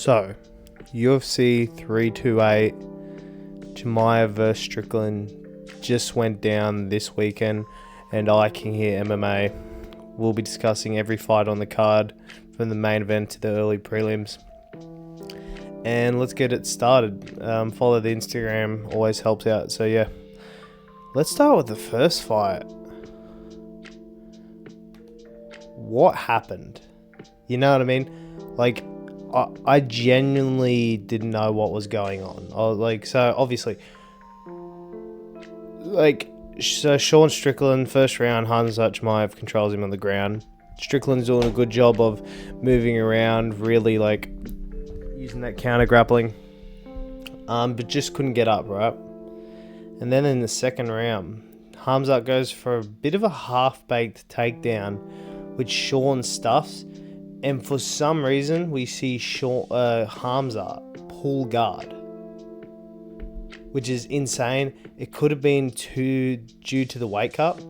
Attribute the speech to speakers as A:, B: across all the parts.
A: So, UFC 328, Chimaev vs Strickland just went down this weekend, and I King here MMA will be discussing every fight on the card from the main event to the early prelims. And let's get it started. Follow the Instagram, always helps out. So yeah, let's start with the first fight. What happened? You know what I mean? Like, I genuinely didn't know what was going on. I was like, so obviously, so Sean Strickland, first round, Khamzat Chimaev controls him on the ground. Strickland's doing a good job of moving around, really like using that counter grappling, but just couldn't get up, right? And then in the second round, Khamzat goes for a bit of a half-baked takedown, which Sean stuffs. And for some reason, we see Khamzat pull guard, which is insane. It could have been due to the weight cut,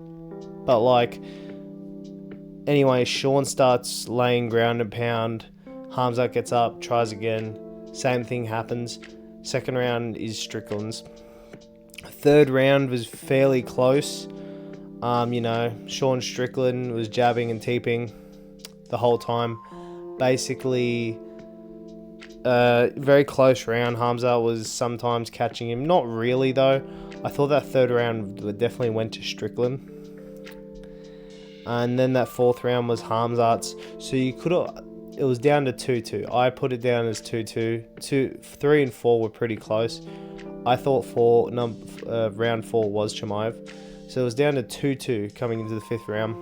A: but anyway, Sean starts laying ground and pound. Khamzat gets up, tries again. Same thing happens. Second round is Strickland's. Third round was fairly close. Sean Strickland was jabbing and teeping the whole time. Basically, very close round. Khamzat was sometimes catching him. Not really, though. I thought that third round definitely went to Strickland. And then that fourth round was Khamzat's. So it was down to 2-2. I put it down as 2-2. 3 and 4 were pretty close. I thought round 4 was Chimaev. So it was down to 2-2 coming into the fifth round.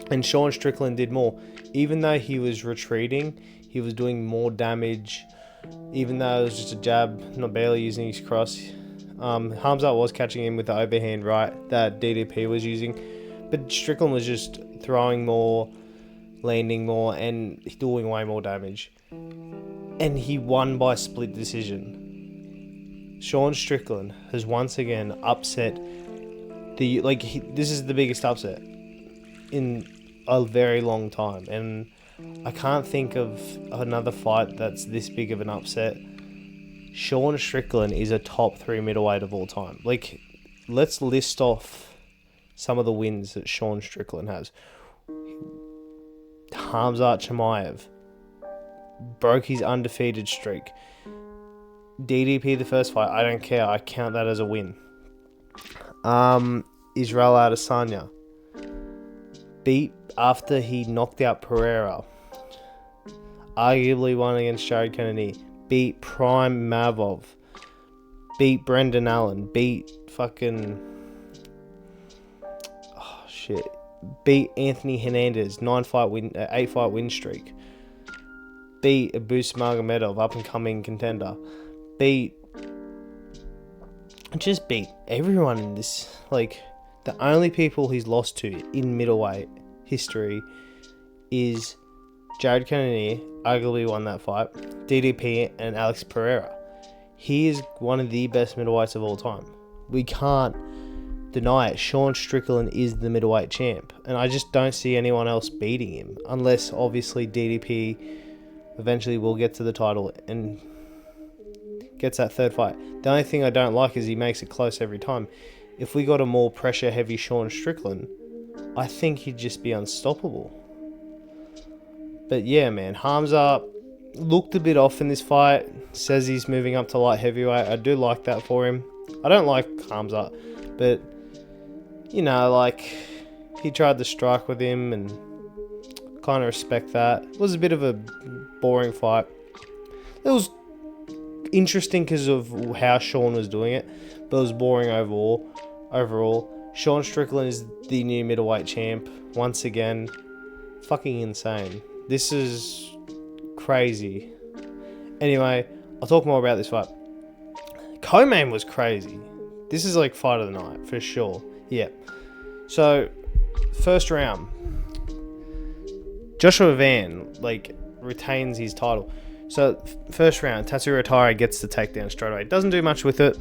A: And Sean Strickland did more. Even though he was retreating, he was doing more damage. Even though it was just a jab, not barely using his cross. Khamzat was catching him with the overhand right that DDP was using. But Strickland was just throwing more, landing more, and doing way more damage. And he won by split decision. Sean Strickland has once again upset this is the biggest upset in a very long time, and I can't think of another fight that's this big of an upset. Sean Strickland is a top 3 middleweight of all time. Let's list off some of the wins that Sean Strickland has. Khamzat Chimaev broke his undefeated streak. DDP the first fight, I don't care, I count that as a win. Israel Adesanya beat after he knocked out Pereira. Arguably won against Jared Kennedy. Beat Prime Mavov. Beat Brendan Allen. Beat Beat Anthony Hernandez. 8 fight win streak. Beat Abus Magomedov, up and coming contender. Beat everyone in this. The only people he's lost to in middleweight history is Jared Kennedy, arguably won that fight, DDP, and Alex Pereira. He is one of the best middleweights of all time. We can't deny it. Sean Strickland is the middleweight champ, and I just don't see anyone else beating him, unless obviously DDP eventually will get to the title and gets that third fight. The only thing I don't like is he makes it close every time. If we got a more pressure-heavy Sean Strickland, I think he'd just be unstoppable. But yeah, man, Khamzat looked a bit off in this fight. Says he's moving up to light heavyweight. I do like that for him. I don't like Khamzat, but he tried to strike with him, and kind of respect that. It was a bit of a boring fight. It was interesting because of how Sean was doing it, but it was boring overall. Sean Strickland is the new middleweight champ once again. Fucking insane. This is crazy. Anyway, I'll talk more about this fight. Co-main was crazy. This is fight of the night for sure. Yeah. So first round, Joshua Van retains his title. So first round, Tatsuro Taira gets the takedown straight away. Doesn't do much with it,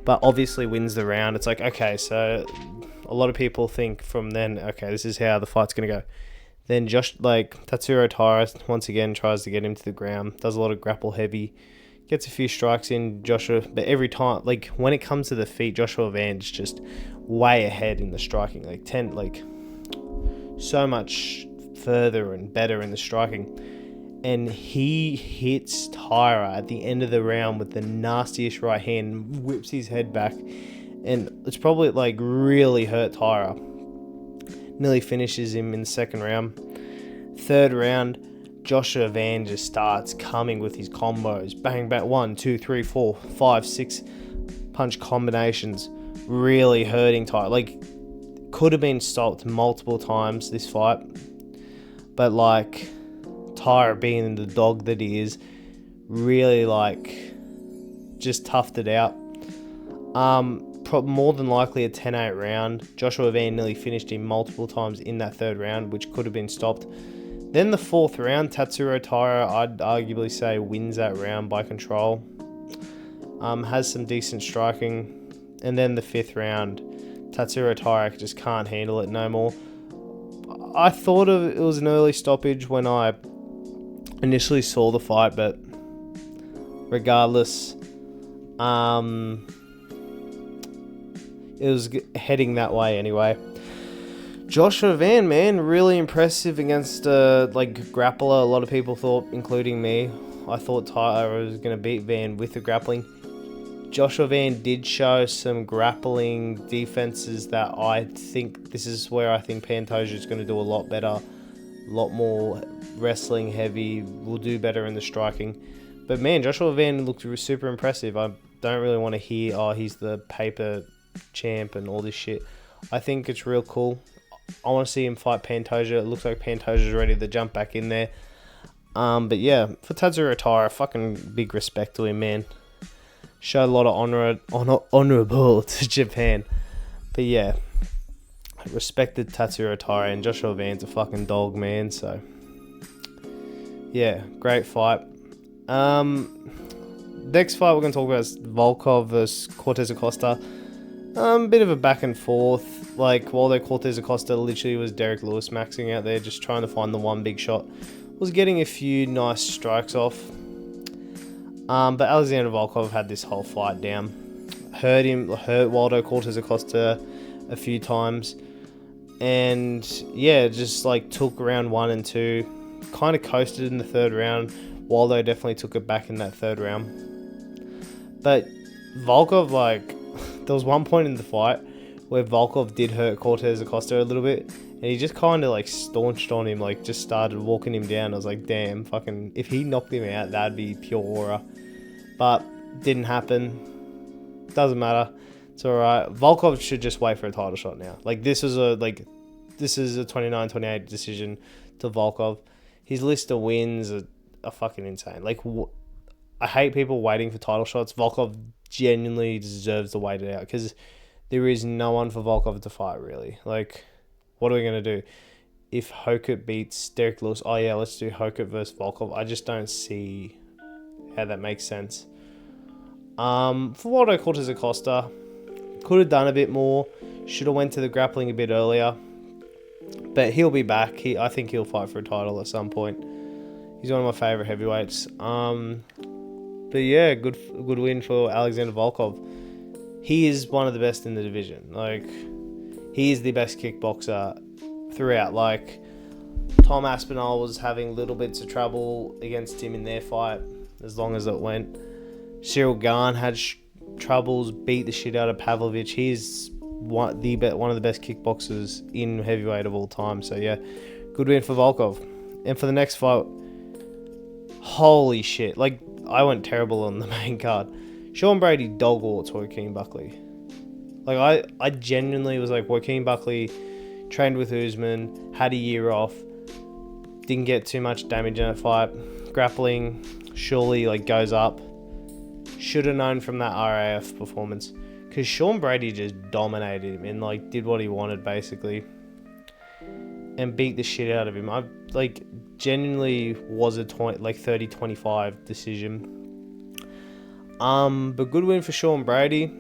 A: but obviously wins the round. It's okay, so a lot of people think from then, okay, this is how the fight's going to go. Then Tatsuro Taira once again tries to get him to the ground, does a lot of grapple heavy, gets a few strikes in Joshua, but every time, like when it comes to the feet, Joshua Van's just way ahead in the striking, so much further and better in the striking. And he hits Taira at the end of the round with the nastiest right hand, whips his head back, and it's probably really hurt Taira. Nearly finishes him in the second round. Third round, Joshua Van just starts coming with his combos. Bang, bang, 1, 2, 3, 4, 5, 6 punch combinations. Really hurting Taira. Could have been stopped multiple times this fight. But Taira, being the dog that he is, really just toughed it out. More than likely a 10-8 round. Joshua Van nearly finished him multiple times in that third round, which could have been stopped. Then the fourth round, Tatsuro Taira, I'd arguably say, wins that round by control. Has some decent striking. And then the fifth round, Tatsuro Taira just can't handle it no more. I thought it was an early stoppage when I initially saw the fight, but regardless, it was heading that way anyway. Joshua Van, man, really impressive against grappler. A lot of people thought, including me, I thought Taira was going to beat Van with the grappling. Joshua Van did show some grappling defenses that I think this is where I think Pantoja is going to do a lot better. A lot more wrestling heavy, will do better in the striking. But man, Joshua Van looked super impressive. I don't really want to hear, he's the paper champ and all this shit. I think it's real cool. I want to see him fight Pantoja. It looks like Pantoja's ready to jump back in there. But yeah, for Tatsuro Taira, fucking big respect to him, man. Showed a lot of honorable to Japan. But yeah, I respected Tatsuro Taira, and Joshua Van's a fucking dog, man. So yeah, great fight. Next fight we're going to talk about is Volkov versus Cortez Acosta. Bit of a back and forth. Waldo Cortez Acosta literally was Derek Lewis maxing out there, just trying to find the one big shot. Was getting a few nice strikes off. But Alexander Volkov had this whole fight down. Hurt Waldo Cortez Acosta a few times. And yeah, just took round 1 and 2. Kind of coasted in the third round. Waldo definitely took it back in that third round. But Volkov, there was one point in the fight where Volkov did hurt Cortez Acosta a little bit, and he just kind of staunched on him, just started walking him down. I was like, damn, fucking, if he knocked him out, that'd be pure aura. But didn't happen. Doesn't matter. It's alright. Volkov should just wait for a title shot now. This is a 29-28 decision to Volkov. His list of wins are fucking insane. I hate people waiting for title shots. Volkov genuinely deserves to wait it out, because there is no one for Volkov to fight, really. What are we going to do? If Hokut beats Derek Lewis, oh yeah, let's do Hokut versus Volkov. I just don't see how that makes sense. For Waldo Cortez Acosta, could have done a bit more. Should have went to the grappling a bit earlier. But he'll be back. I think he'll fight for a title at some point. He's one of my favourite heavyweights. But yeah, good win for Alexander Volkov. He is one of the best in the division. He is the best kickboxer throughout. Tom Aspinall was having little bits of trouble against him in their fight, as long as it went. Cyril Gahn had troubles, beat the shit out of Pavlovich. He's one of the best kickboxers in heavyweight of all time. So yeah, good win for Volkov. And for the next fight, holy shit. I went terrible on the main card. Sean Brady dog-walked Joaquin Buckley. I genuinely was Joaquin Buckley trained with Usman, had a year off, didn't get too much damage in that fight. Grappling surely goes up. Should have known from that RAF performance, because Sean Brady just dominated him and did what he wanted basically, and beat the shit out of him. I genuinely was a 30-25 decision. But good win for Sean Brady.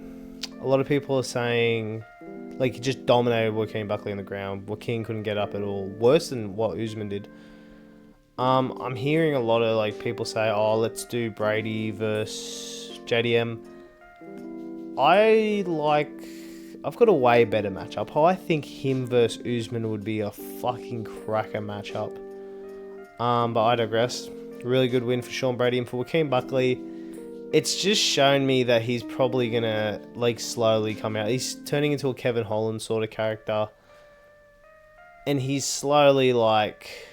A: A lot of people are saying Like, he just dominated Joaquin Buckley on the ground. Joaquin couldn't get up at all. Worse than what Usman did. I'm hearing a lot of, like, people say, oh, let's do Brady versus JDM. I've got a way better matchup. I think him versus Usman would be a fucking cracker matchup. But I digress. Really good win for Sean Brady. And for Joaquin Buckley, it's just shown me that he's probably going to, like, slowly come out. He's turning into a Kevin Holland sort of character. And he's slowly, like...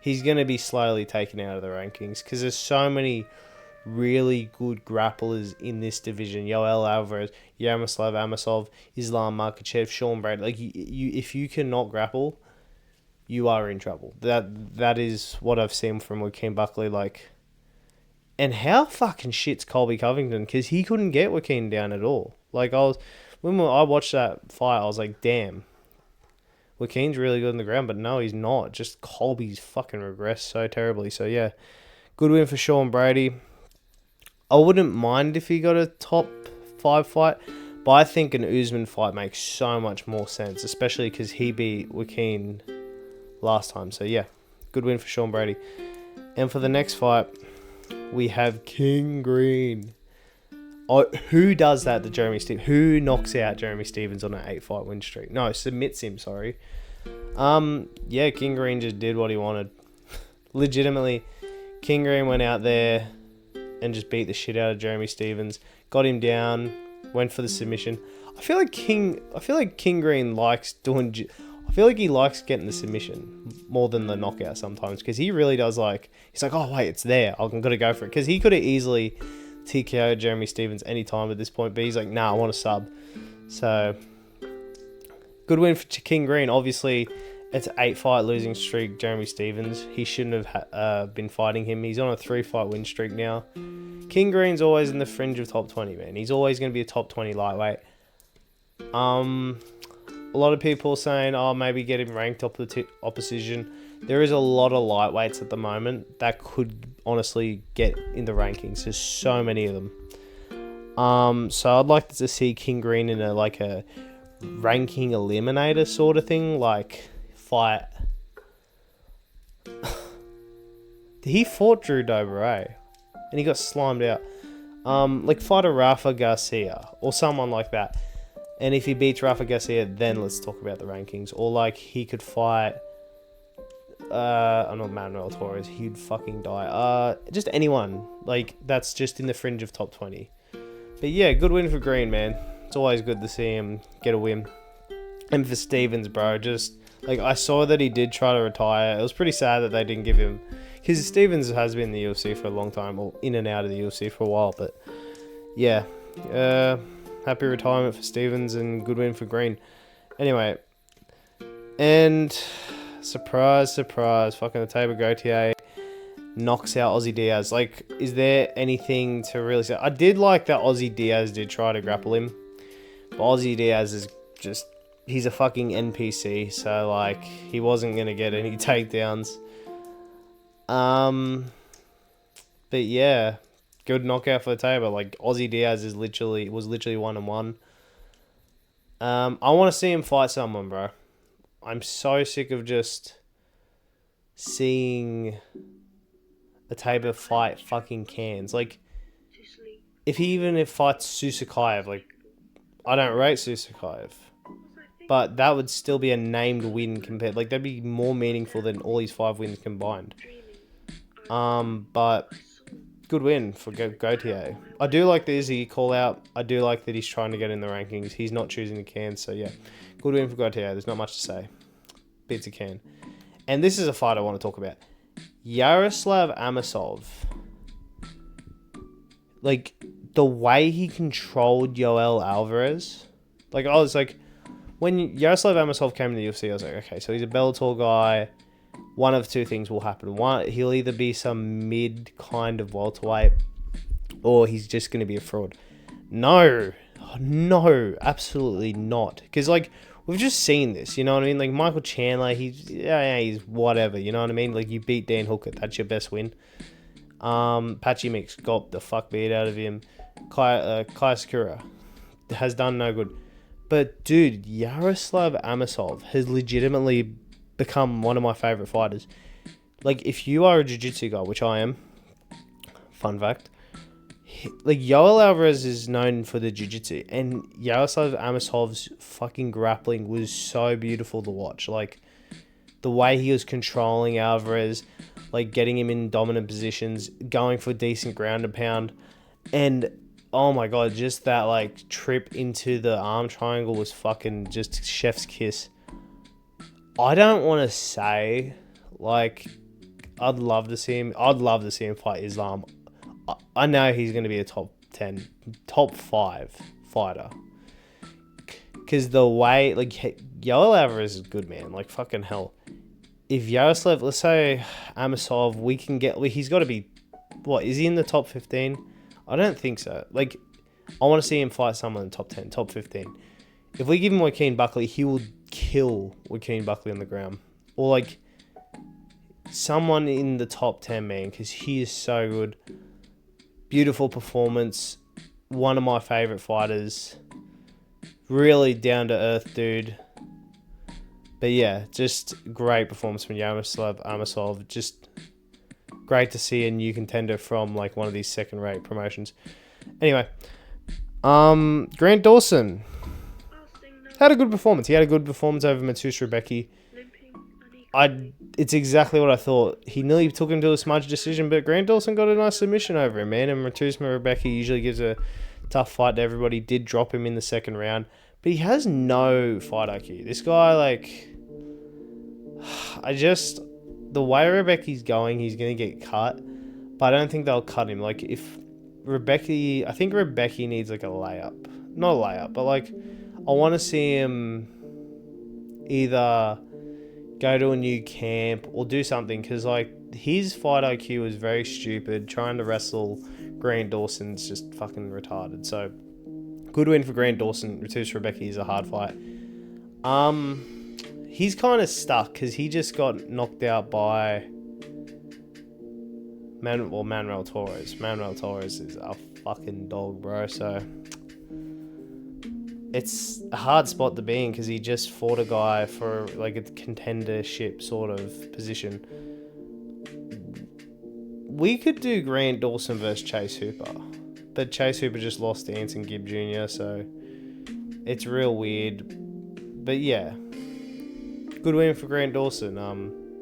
A: He's going to be slowly taken out of the rankings. Because there's so many really good grapplers in this division. Yoel Alvarez, Yaroslav Amosov, Islam Makhachev, Sean Brady. Like, you, if you cannot grapple, you are in trouble. That is what I've seen from Joaquin Buckley. Like... And how fucking shit's Colby Covington? Because he couldn't get Joaquin down at all. Like, when I watched that fight, I was like, damn. Joaquin's really good on the ground, but no, he's not. Just Colby's fucking regressed so terribly. So, yeah. Good win for Sean Brady. I wouldn't mind if he got a top 5 fight. But I think an Usman fight makes so much more sense. Especially because he beat Joaquin last time. So, yeah. Good win for Sean Brady. And for the next fight... We have King Green. Oh, who does that to Jeremy Stevens? Who knocks out Jeremy Stevens on an 8-fight win streak? No, submits him, sorry. Yeah, King Green just did what he wanted. Legitimately, King Green went out there and just beat the shit out of Jeremy Stevens. Got him down, went for the submission. I feel like King Green likes doing... I feel like he likes getting the submission more than the knockout sometimes, because he really does like... He's like, oh, wait, it's there. I'm going to go for it. Because he could have easily TKO'd Jeremy Stevens any time at this point, but he's like, nah, I want a sub. So, good win for King Green. Obviously, it's an 8-fight losing streak, Jeremy Stevens. He shouldn't have been fighting him. He's on a 3-fight win streak now. King Green's always in the fringe of top 20, man. He's always going to be a top 20 lightweight. A lot of people saying, oh, maybe get him ranked opposition. There is a lot of lightweights at the moment that could honestly get in the rankings. There's so many of them. So I'd like to see King Green in a ranking eliminator sort of thing. Like, fight... He fought Drew Dober, and he got slimed out. Like, fight a Rafa Garcia or someone like that. And if he beats Rafa Garcia, then let's talk about the rankings. Or, like, he could fight... I'm not Manuel Torres. He'd fucking die. Just anyone. Like, that's just in the fringe of top 20. But, yeah, good win for Green, man. It's always good to see him get a win. And for Stevens, bro, just... Like, I saw that he did try to retire. It was pretty sad that they didn't give him... Because Stevens has been in the UFC for a long time. Or in and out of the UFC for a while. But, yeah. Happy retirement for Stevens and good win for Green. Anyway, and surprise, surprise, fucking the Tabor Gautier knocks out Ozzy Diaz. Like, is there anything to really say? I did like that Ozzy Diaz did try to grapple him. But Ozzy Diaz is just, he's a fucking NPC. So, like, he wasn't going to get any takedowns. But yeah. Good knockout for the Tabor. Like, Ozzy Diaz was literally 1-1. I want to see him fight someone, bro. I'm so sick of just seeing a Tabor fight fucking cans. Like, if he fights Susakaev, like, I don't rate Susakaev, but that would still be a named win compared. Like, that'd be more meaningful than all his 5 wins combined. But good win for Gautier. I do like the Izzy call out. I do like that he's trying to get in the rankings. He's not choosing the can, so yeah. Good win for Gautier. There's not much to say. Beats a can. And this is a fight I want to talk about. Yaroslav Amosov. Like, the way he controlled Yoel Alvarez. Like, I was like, when Yaroslav Amosov came to the UFC, I was like, okay, so he's a Bellator guy. One of two things will happen. One, he'll either be some mid kind of welterweight, or he's just going to be a fraud. No, absolutely not. Because, like, we've just seen this, you know what I mean? Like, Michael Chandler, he's whatever, you know what I mean? Like, you beat Dan Hooker, that's your best win. Patchy Mix got the fuck beat out of him. Kai Sakura has done no good. But dude, Yaroslav Amosov has legitimately become one of my favorite fighters. Like, if you are a jiu-jitsu guy, which I am, fun fact, like, Yoel Alvarez is known for the jiu-jitsu, and Yaroslav Amosov's fucking grappling was so beautiful to watch. Like, the way he was controlling Alvarez, like, getting him in dominant positions, going for decent ground and pound, and oh my god, just that, like, trip into the arm triangle was fucking just chef's kiss. I don't want to say, like, I'd love to see him fight Islam. I know he's going to be a top 10, top 5 fighter. Because the way, like, Yoel Alvarez is good, man. Like, fucking hell. If Yaroslav, let's say Amosov, we can get, he's got to be, what, is he in the top 15? I don't think so. Like, I want to see him fight someone in the top 10, top 15. If we give him Joaquin Buckley, he will kill Joaquin Buckley on the ground. Or, like, someone in the top 10, man, because he is so good. Beautiful performance. One of my favorite fighters. Really down to earth dude. But yeah, just great performance from Yaroslav Amosov. Just great to see a new contender from, like, one of these second-rate promotions. Anyway, Grant Dawson had a good performance. He had a good performance over Matus Rebecki. It's exactly what I thought. He nearly took him to a smudge decision, but Grant Dawson got a nice submission over him, man. And Matus Rebecki usually gives a tough fight to everybody. Did drop him in the second round, but he has no fight IQ. This guy, like, the way Rebecki's going, he's going to get cut, but I don't think they'll cut him. Like, if I think Rebecki needs, like, a layup. Not a layup, but, like, I want to see him either go to a new camp or do something, because, like, his fight IQ is very stupid. Trying to wrestle Grant Dawson's just fucking retarded. So, good win for Grant Dawson. Matus Rebecki is a hard fight. He's kind of stuck because he just got knocked out by Manuel Torres. Manuel Torres is a fucking dog, bro. So it's a hard spot to be in because he just fought a guy for, like, a contendership sort of position. We could do Grant Dawson versus Chase Hooper, but Chase Hooper just lost to Anson Gibb Jr., so it's real weird. But yeah, good win for Grant Dawson.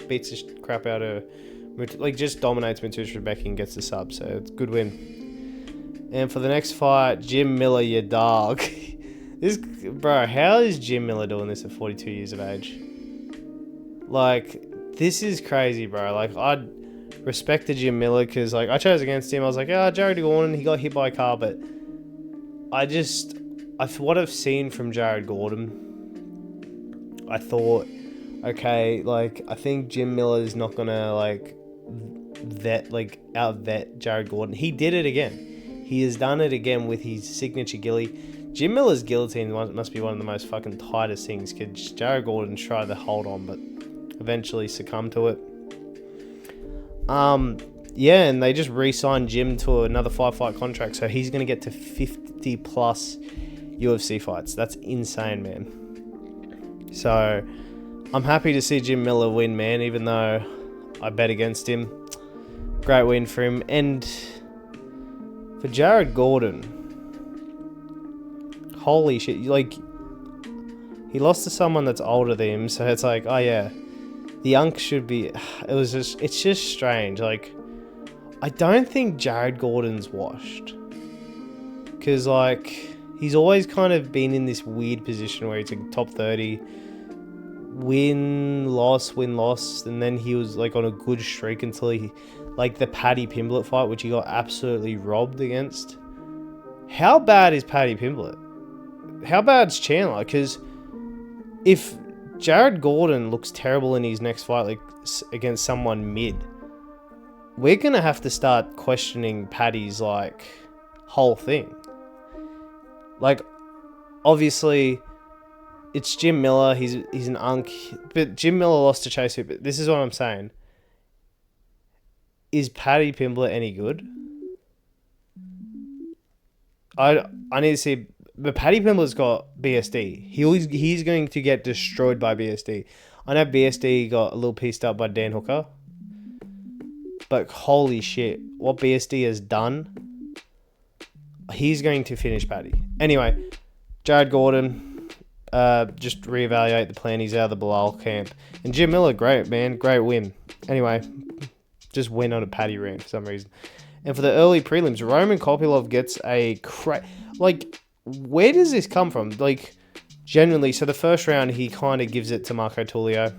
A: Beats the crap out of, like, just dominates Matus Rebecki and gets the sub, so it's a good win. And for the next fight, Jim Miller, your dog. Bro, how is Jim Miller doing this at 42 years of age? Like, this is crazy, bro. Like, I respected Jim Miller because, like, I chose against him. I was like, Jared Gordon, he got hit by a car, but what I've seen from Jared Gordon, I thought, okay, like, I think Jim Miller is not gonna, like, out-vet Jared Gordon. He did it again. He has done it again with his signature gilly. Jim Miller's guillotine must be one of the most fucking tightest things, because Jared Gordon tried to hold on, but eventually succumbed to it. Yeah, and they just re-signed Jim to another 5-fight contract, so he's going to get to 50 plus UFC fights. That's insane, man. So I'm happy to see Jim Miller win, man, even though I bet against him. Great win for him. And for Jared Gordon, holy shit, like, he lost to someone that's older than him, so it's like, oh yeah, the unk should be, it's just strange. Like, I don't think Jared Gordon's washed, because, like, he's always kind of been in this weird position where he's a top 30, win, loss, and then he was, like, on a good streak until he, like, the Paddy Pimblett fight, which he got absolutely robbed against. How bad is Paddy Pimblett? How bad's Chandler? Because if Jared Gordon looks terrible in his next fight, like, against someone mid, we're going to have to start questioning Paddy's, like, whole thing. Like, obviously, it's Jim Miller. He's an unk. But Jim Miller lost to Chase Hooper. This is what I'm saying. Is Paddy Pimblett any good? I need to see But Paddy Pimblett's got BSD. He's going to get destroyed by BSD. I know BSD got a little pieced up by Dan Hooker. But holy shit, what BSD has done, he's going to finish Paddy. Anyway, Jared Gordon, just reevaluate the plan. He's out of the Bilal camp. And Jim Miller, great, man. Great win. Anyway, just win on a Paddy rant for some reason. And for the early prelims, Roman Kopylov gets a where does this come from? Like, genuinely, so the first round, he kind of gives it to Marco Tulio.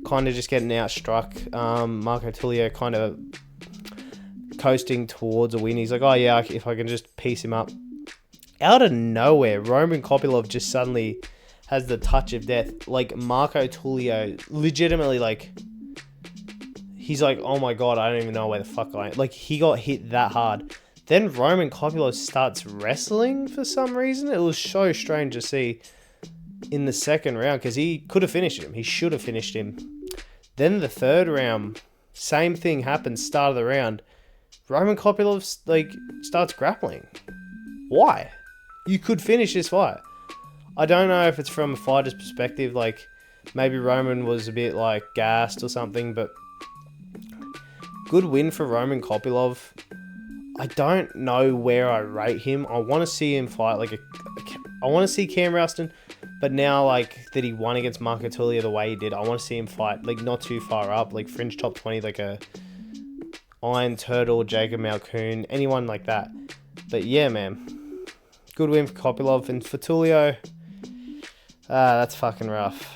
A: Kind of just getting outstruck. Marco Tulio kind of coasting towards a win. He's like, oh yeah, if I can just piece him up. Out of nowhere, Roman Kopylov just suddenly has the touch of death. Like, Marco Tulio, legitimately, like, he's like, oh my god, I don't even know where the fuck I am. Like, he got hit that hard. Then Roman Kopylov starts wrestling for some reason. It was so strange to see in the second round because he could have finished him. He should have finished him. Then the third round, same thing happens, start of the round. Roman Kopylov, like, starts grappling. Why? You could finish this fight. I don't know if it's from a fighter's perspective, like, maybe Roman was a bit, like, gassed or something, but good win for Roman Kopylov. I don't know where I rate him. I want to see him fight, like, I want to see Cam Rustin, but now, like, that he won against Marco Tulio the way he did, I want to see him fight, like, not too far up, like, fringe top 20, like a Iron Turtle, Jacob Malkoon, anyone like that. But yeah, man, good win for Kopylov. And for Tulio, that's fucking rough.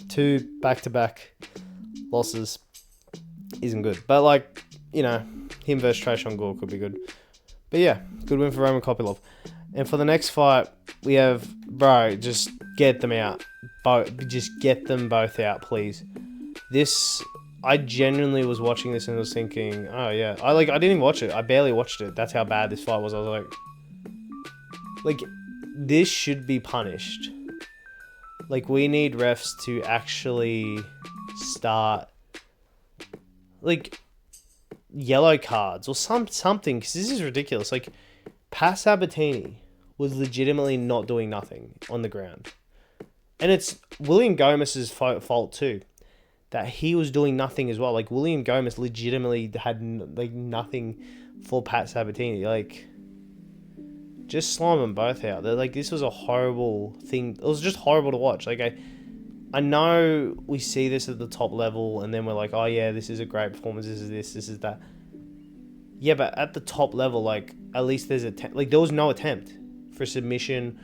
A: 2 back-to-back losses isn't good. But, like, you know, him versus Trayshawn Gore could be good. But yeah, good win for Roman Kopylov. And for the next fight, we have, bro, just get them out. Just get them both out, please. This, I genuinely was watching this and was thinking, oh yeah. I didn't even watch it. I barely watched it. That's how bad this fight was. I was like, this should be punished. Like, we need refs to actually start, like, yellow cards or something, because this is ridiculous. Like, Pat Sabatini was legitimately not doing nothing on the ground. And it's William Gomez's fault too, that he was doing nothing as well. Like, William Gomez legitimately had, like, nothing for Pat Sabatini. Like, just slime them both out. They're like, this was a horrible thing. It was just horrible to watch. Like, I know we see this at the top level and then we're like, oh yeah, this is a great performance. This is that. Yeah, but at the top level, like, at least there's like, there was no attempt for submission,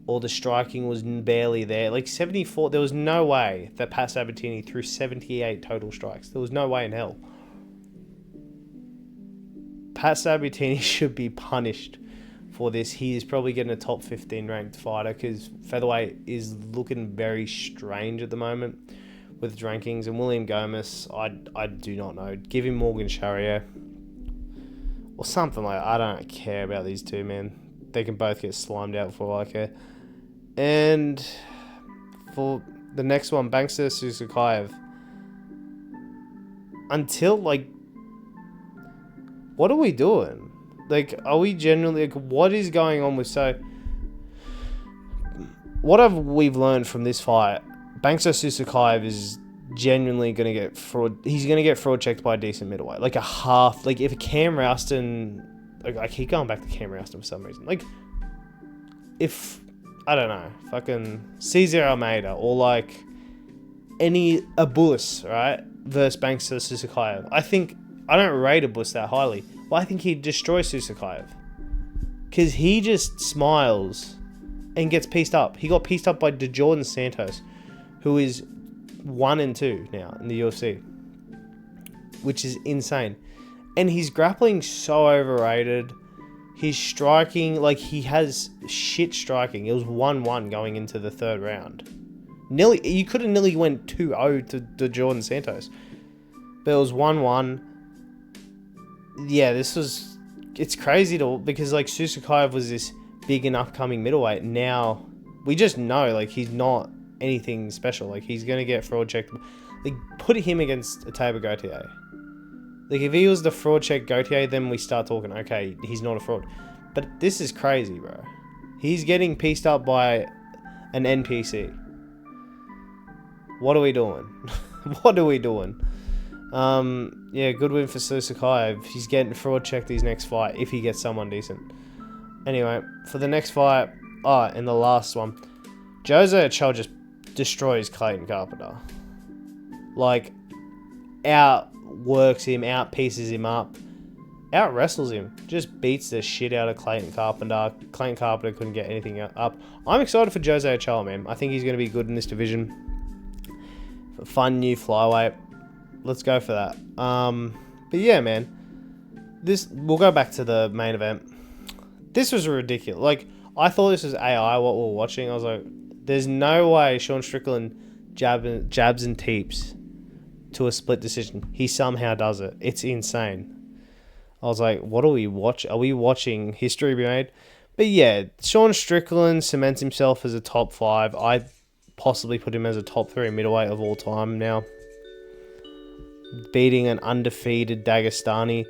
A: or the striking was barely there. Like, 74, there was no way that Pat Sabatini threw 78 total strikes. There was no way in hell. Pat Sabatini should be punished for this. He is probably getting a top 15 ranked fighter, because featherweight is looking very strange at the moment with rankings. And William Gomez, I do not know. Give him Morgan Charrier or something like that. I don't care about these two, man. They can both get slimed out for all I care. And for the next one, Bankster Susakayev. Until, like, what are we doing? Like, are we generally, like, what is going on with, so, what we've learned from this fight, Bankster Susakayev is genuinely going to get fraud. He's going to get fraud checked by a decent middleweight. Like, a half, like, if Cam Rouston, like, I keep going back to Cam Rouston for some reason. Like, if, I don't know, fucking Cesar Almeida or, like, any Abus, right, versus Bankster Susakayev. I don't rate Abus that highly, but I think he'd destroy Susakayev. Because he just smiles and gets pieced up. He got pieced up by DeJordan Santos, who is 1-2 now in the UFC, which is insane. And his grappling so overrated. His striking, like, he has shit striking. It was 1-1 going into the third round. You could have nearly went 2-0 to DeJordan Santos, but it was 1-1. Yeah, it's crazy because, like, Susakayev was this big and upcoming middleweight. Now we just know, like, he's not anything special. Like, he's gonna get fraud checked. Like, put him against a Taber Gautier. Like, if he was the fraud check Gautier, then we start talking, okay, he's not a fraud. But this is crazy, bro. He's getting pieced up by an NPC. What are we doing? What are we doing? Yeah, good win for Susakai. He's getting fraud checked his next fight if he gets someone decent. Anyway, for the next fight, and the last one, Jose Achal just destroys Clayton Carpenter. Like, outworks him, out-pieces him up, out-wrestles him. Just beats the shit out of Clayton Carpenter. Clayton Carpenter couldn't get anything up. I'm excited for Jose Achal, man. I think he's going to be good in this division. Fun new flyweight. Let's go for that. But yeah, man. We'll go back to the main event. This was ridiculous. Like, I thought this was AI, what we were watching. I was like, there's no way Sean Strickland jabs and teeps to a split decision. He somehow does it. It's insane. I was like, what are we watching? Are we watching history be made? But yeah, Sean Strickland cements himself as a top 5. I possibly put him as a top 3 middleweight of all time now. Beating an undefeated Dagestani.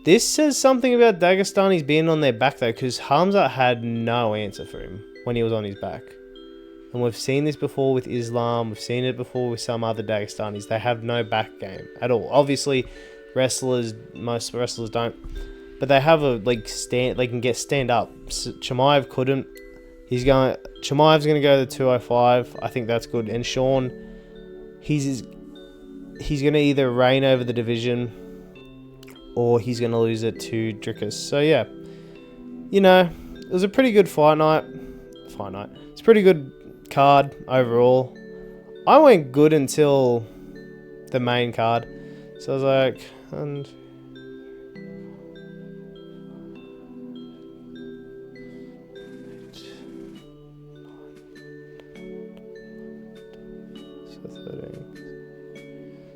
A: This says something about Dagestani's being on their back though, because Hamzat had no answer for him when he was on his back. And we've seen this before with Islam. We've seen it before with some other Dagestanis. They have no back game at all. Obviously, most wrestlers don't. But they have a stand. They can get stand up. Chimaev couldn't. Chimaev's going to go to 205. I think that's good. And Sean, he's going to either reign over the division or he's going to lose it to Drickus. So yeah, it was a pretty good fight night. It's a pretty good card overall. I went good until the main card. So I was like, and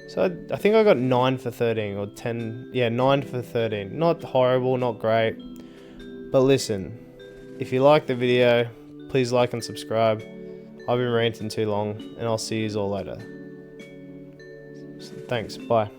A: so I think I got 9 for 13 or 10. Yeah, 9 for 13. Not horrible, not great. But listen, if you like the video, please like and subscribe. I've been ranting too long, and I'll see you all later. Thanks, bye.